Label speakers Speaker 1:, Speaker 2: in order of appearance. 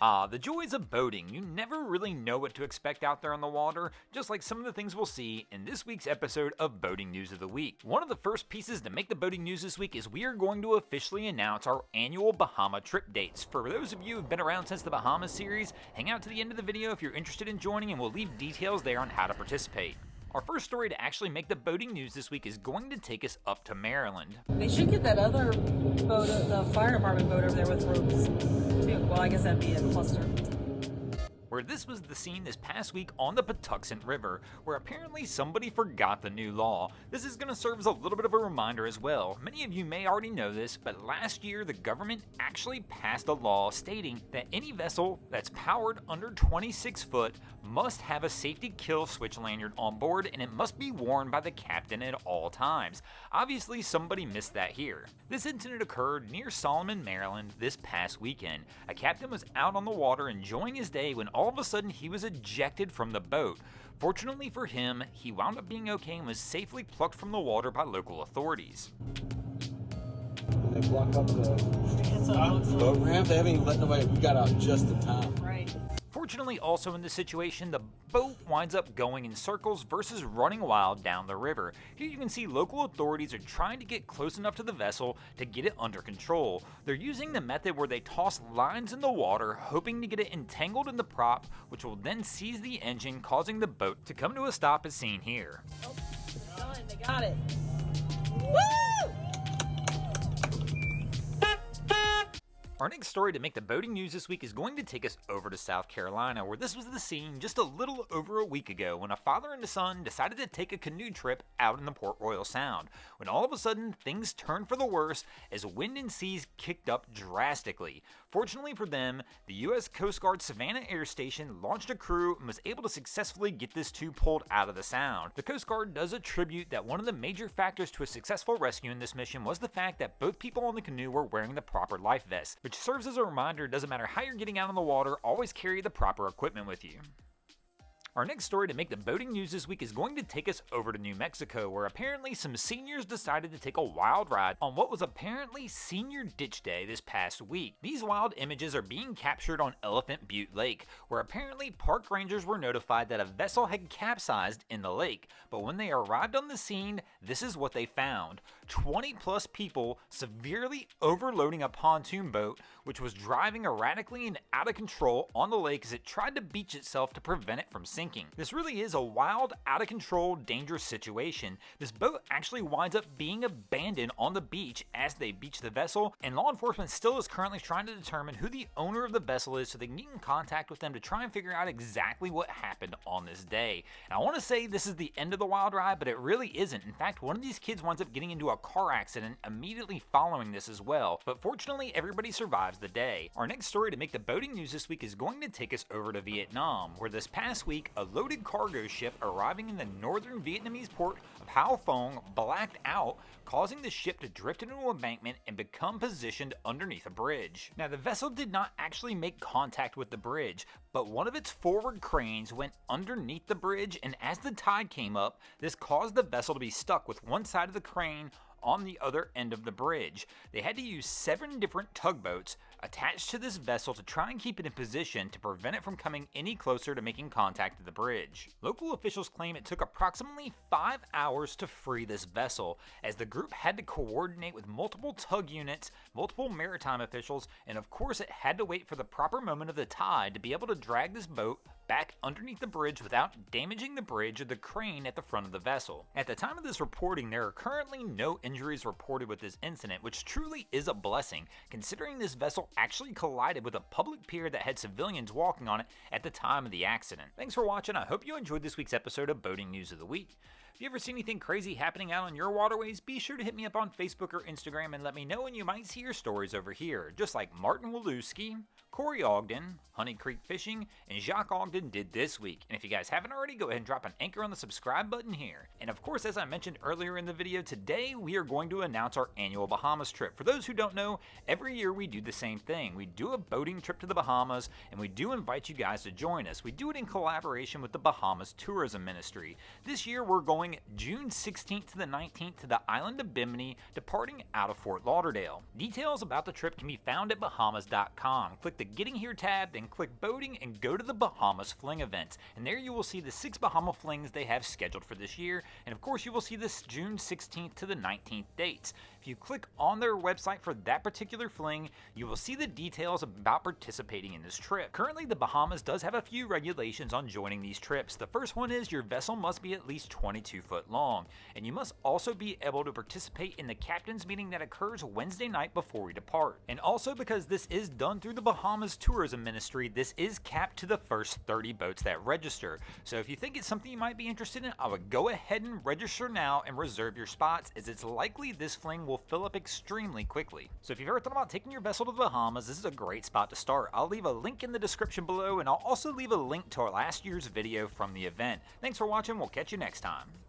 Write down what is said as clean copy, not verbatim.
Speaker 1: The joys of boating. You never really know what to expect out there on the water, just like some of the things we'll see in this week's episode of Boating News of the Week. One of the first pieces to make the boating news this week is we are going to officially announce our annual Bahama trip dates. For those of you who've been around since the Bahamas series, hang out to the end of the video if you're interested in joining, and we'll leave details there on how to participate. Our first story to actually make the boating news this week is going to take us up to Maryland.
Speaker 2: They should get that other boat, the fire department boat over there with ropes, too. Well, I guess that'd be a cluster.
Speaker 1: Where this was the scene this past week on the Patuxent River, where apparently somebody forgot the new law. This is going to serve as a little bit of a reminder as well. Many of you may already know this, but last year the government actually passed a law stating that any vessel that's powered under 26 foot must have a safety kill switch lanyard on board, and it must be worn by the captain at all times. Obviously somebody missed that here. This incident occurred near Solomon, Maryland this past weekend. A captain was out on the water enjoying his day when all of a sudden he was ejected from the boat. Fortunately for him, he wound up being okay and was safely plucked from the water by local authorities.
Speaker 3: They block up the boat ramp. They haven't even let nobody. We got out just in time.
Speaker 2: Right.
Speaker 1: Fortunately, also in this situation, the boat winds up going in circles versus running wild down the river. Here you can see local authorities are trying to get close enough to the vessel to get it under control. They're using the method where they toss lines in the water, hoping to get it entangled in the prop, which will then seize the engine, causing the boat to come to a stop as seen here.
Speaker 2: Oh, it's done. They got it. Woo!
Speaker 1: Our next story to make the boating news this week is going to take us over to South Carolina, where this was the scene just a little over a week ago when a father and a son decided to take a canoe trip out in the Port Royal Sound, when all of a sudden things turned for the worse as wind and seas kicked up drastically. Fortunately for them, the U.S. Coast Guard Savannah Air Station launched a crew and was able to successfully get this two pulled out of the sound. The Coast Guard does attribute that one of the major factors to a successful rescue in this mission was the fact that both people on the canoe were wearing the proper life vests, which serves as a reminder, it doesn't matter how you're getting out on the water, always carry the proper equipment with you. Our next story to make the boating news this week is going to take us over to New Mexico, where apparently some seniors decided to take a wild ride on what was apparently Senior Ditch Day this past week. These wild images are being captured on Elephant Butte Lake, where apparently park rangers were notified that a vessel had capsized in the lake, but when they arrived on the scene, this is what they found. 20 plus people severely overloading a pontoon boat, which was driving erratically and out of control on the lake as it tried to beach itself to prevent it from sinking. This really is a wild, out of control, dangerous situation. This boat actually winds up being abandoned on the beach as they beach the vessel, and law enforcement still is currently trying to determine who the owner of the vessel is so they can get in contact with them to try and figure out exactly what happened on this day. And I want to say this is the end of the wild ride, but it really isn't. In fact, one of these kids winds up getting into a car accident immediately following this as well, but fortunately everybody survives the day. Our next story to make the boating news this week is going to take us over to Vietnam, where this past week a loaded cargo ship arriving in the northern Vietnamese port of Hao Phong blacked out, causing the ship to drift into an embankment and become positioned underneath a bridge. Now, the vessel did not actually make contact with the bridge, but one of its forward cranes went underneath the bridge, and as the tide came up, this caused the vessel to be stuck with one side of the crane on the other end of the bridge. They had to use 7 different tugboats attached to this vessel to try and keep it in position to prevent it from coming any closer to making contact with the bridge. Local officials claim it took approximately 5 hours to free this vessel, as the group had to coordinate with multiple tug units, multiple maritime officials, and of course it had to wait for the proper moment of the tide to be able to drag this boat back underneath the bridge without damaging the bridge or the crane at the front of the vessel. At the time of this reporting, there are currently no injuries reported with this incident, which truly is a blessing, considering this vessel actually collided with a public pier that had civilians walking on it at the time of the accident. Thanks for watching. I hope you enjoyed this week's episode of Boating News of the Week. If you ever see anything crazy happening out on your waterways, be sure to hit me up on Facebook or Instagram and let me know, and you might see your stories over here, just like Martin Walewski, Corey Ogden, Honey Creek Fishing, and Jacques Ogden did this week. And if you guys haven't already, go ahead and drop an anchor on the subscribe button here. And of course, as I mentioned earlier in the video, today we are going to announce our annual Bahamas trip. For those who don't know, every year we do the same thing. We do a boating trip to the Bahamas, and we do invite you guys to join us. We do it in collaboration with the Bahamas Tourism Ministry. This year we're going June 16th to the 19th to the island of Bimini, departing out of Fort Lauderdale. Details about the trip can be found at bahamas.com. Click the the Getting Here tab, then click Boating and go to the Bahamas Fling events. And there you will see the 6 Bahama Flings they have scheduled for this year, and of course you will see this June 16th to the 19th dates. If you click on their website for that particular fling, you will see the details about participating in this trip. Currently, the Bahamas does have a few regulations on joining these trips. The first one is your vessel must be at least 22 foot long, and you must also be able to participate in the captain's meeting that occurs Wednesday night before we depart. And also, because this is done through the Bahamas Tourism Ministry, this is capped to the first 30 boats that register. So if you think it's something you might be interested in, I would go ahead and register now and reserve your spots, as it's likely this fling will fill up extremely quickly. So if you've ever thought about taking your vessel to the Bahamas, this is a great spot to start. I'll leave a link in the description below, and I'll also leave a link to our last year's video from the event. Thanks for watching, we'll catch you next time.